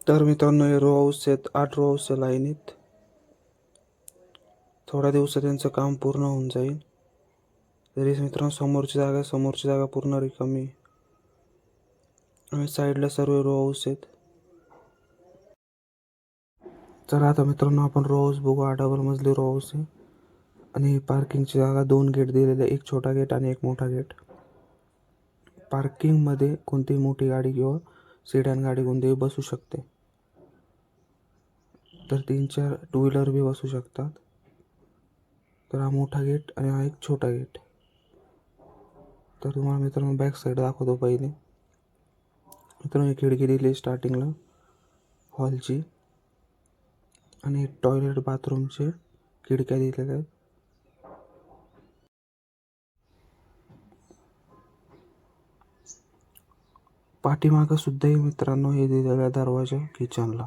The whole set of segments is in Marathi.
तर मित्रांनो, हे रो हाऊस आहेत, 8 रो हाऊस आहे लाईनीत. थोड्या दिवसात त्यांचं काम पूर्ण होऊन जाईल. तरी मित्रांनो, समोरची जागा पूर्ण रिकामी आहे. आणि साईडला सर्व रो हाऊस आहेत. तर आता मित्रांनो, आपण रो हाऊस बघू. 8 डबल मजली रो हाऊस आहे. आणि पार्किंगची जागा 2 गेट दिलेले आहे, एक छोटा गेट आणि एक मोठा गेट. पार्किंगमध्ये कोणतीही मोठी गाडी किंवा सेडान गाडी कोणतीही बसू शकते. तर 3-4 टू व्हीलर बी बसू शकतात. तर हा मोठा गेट आणि हा एक छोटा गेट. तर तुम्हाला मित्रांनो बॅक साईड दाखवतो पहिले. मित्रांनो, ही खिडकी दिली आहे स्टार्टिंगला हॉलची. आणि टॉयलेट बाथरूमचे खिडक्या दिलेल्या आहेत. पाठीमागं सुद्धाही मित्रांनो हे दिलेलं आहे दरवाजा किचनला.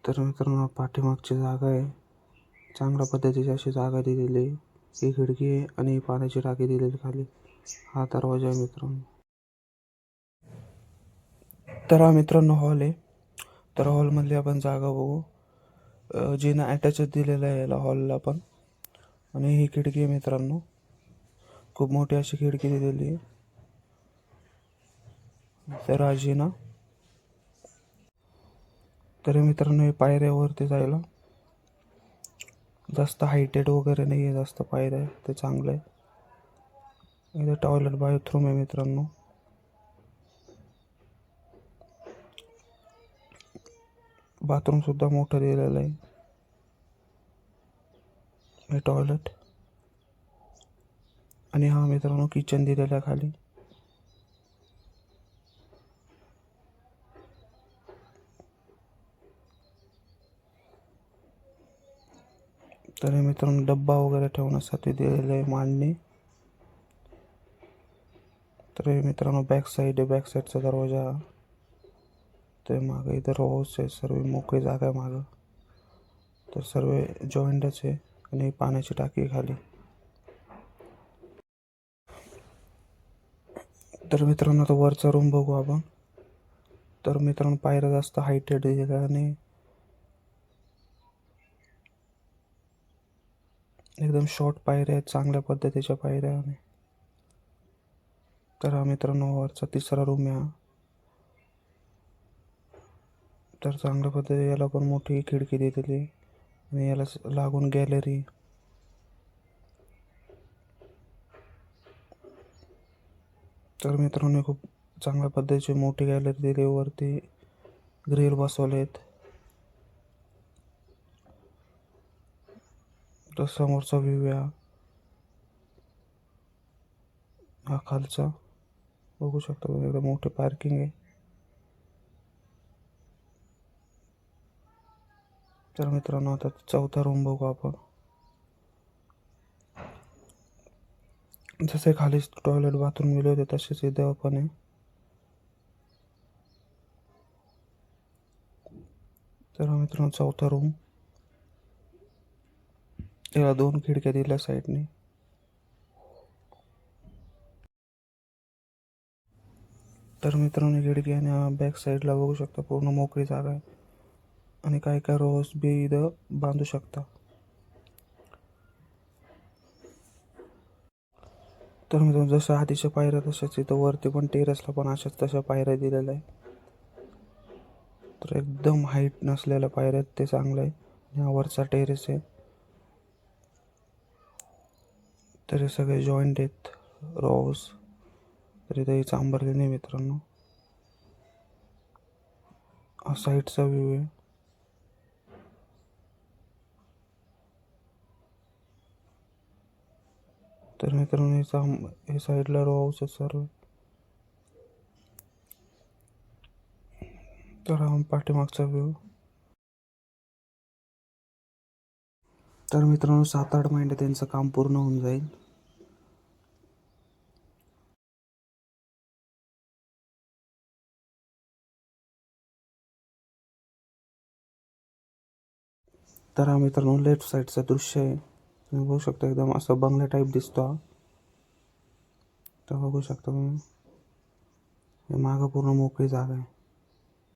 तर मित्रांनो, पाठीमागची जागा आहे, चांगल्या पद्धतीची अशी जागा दिलेली आहे. ही खिडकी आहे आणि पाण्याची टाकी दिलेली खाली. हा दरवाजा आहे मित्रांनो. तर हा मित्रांनो हॉल आहे. तर हॉलमधली आपण जागा बघू. जिना अटॅचच दिलेला आहे याला हॉलला पण. आणि ही खिडकी आहे मित्रांनो, खूप मोठी अशी खिडकी दिलेली आहे. तर हा जिना. तरी मित्रांनो, हे पायऱ्यावरती जायला जास्त हायटेड वगैरे नाही आहे, जास्त पायऱ्या आहे, ते चांगलं आहे. इथे टॉयलेट बाथरूम आहे मित्रांनो. बाथरूम सुद्धा मोठं दिलेलं आहे. हे टॉयलेट आणि हा मित्रांनो किचन दिलेला आहे खाली. तर हे मित्रांनो डब्बा वगैरे ठेवण्यासाठी दिलेलं आहे मांडणी. तर हे मित्रांनो बॅक साईड आहे, बॅक साईडचा दरवाजा. ते मागं इथं रो हाऊस आहे, सर्व मोकळी जागा आहे मागं. तर सर्व जॉईंटच आहे आणि पाण्याची टाकी खाली. तर मित्रांनो, आता वरचा रूम बघू आपण. तर मित्रांनो, पायऱ्या जास्त हायटेड आहे आणि एकदम शॉर्ट पायऱ्या आहेत, चांगल्या पद्धतीच्या पायऱ्या. आणि तर हा मित्रांनो वरचा तिसरा रूम आहे. तर चांगल्या पद्धती याला पण मोठी खिडकी दिलेली आणि याला लागून गॅलरी. तर मित्रांनो, खूप चांगल्या पद्धतीची मोठी गॅलरी दिली. वरती ग्रिल बसवले आहेत. तर समोरचा व्ह्यू आहे हा खालचा, बघू शकता तुम्ही. एकदम मोठी पार्किंग आहे. तर मित्रांनो, आता चौथा रूम बघू आपण. जसे खाली टॉयलेट बाथरूम दिले होते तसेच इथे पण आहे. तर मित्रांनो चौथा रूम, याला 2 खिडक्या दिल्या साईडने. तर मित्रांनो खिडकी आणि बॅक साईडला बघू शकता पूर्ण मोकळी जागा आहे. आणि काही काही रोज बी इथं बांधू शकता. तर मित्रांनो, जसं आधीच्या पायऱ्या तशाच इथं वरती पण टेरेसला पण अशाच तशा पायऱ्या दिलेल्या आहे. तर एकदम हाईट नसलेल्या पायऱ्या आहेत, ते चांगलं आहे. आणि वरचा टेरेस आहे. तर हे सगळे जॉईंट आहेत रोज. तर इथे चांबरले नाही मित्रांनो. हा साईडचा व्ह्यू आहे. तर मित्रांनो हे साईडला रो हाऊस आहे सर्व. तर हा पाठीमागचा व्ह्यू. तर मित्रांनो 7-8 महिने त्यांचं काम पूर्ण होऊन जाईल. तर हा मित्रांनो लेफ्ट साईडचा दृश्य आहे. तुम्ही बघू शकता एकदम असं बंगला टाईप दिसतो हा. तर बघू शकता तुम्ही, मागं पूर्ण मोकळी जागा आहे.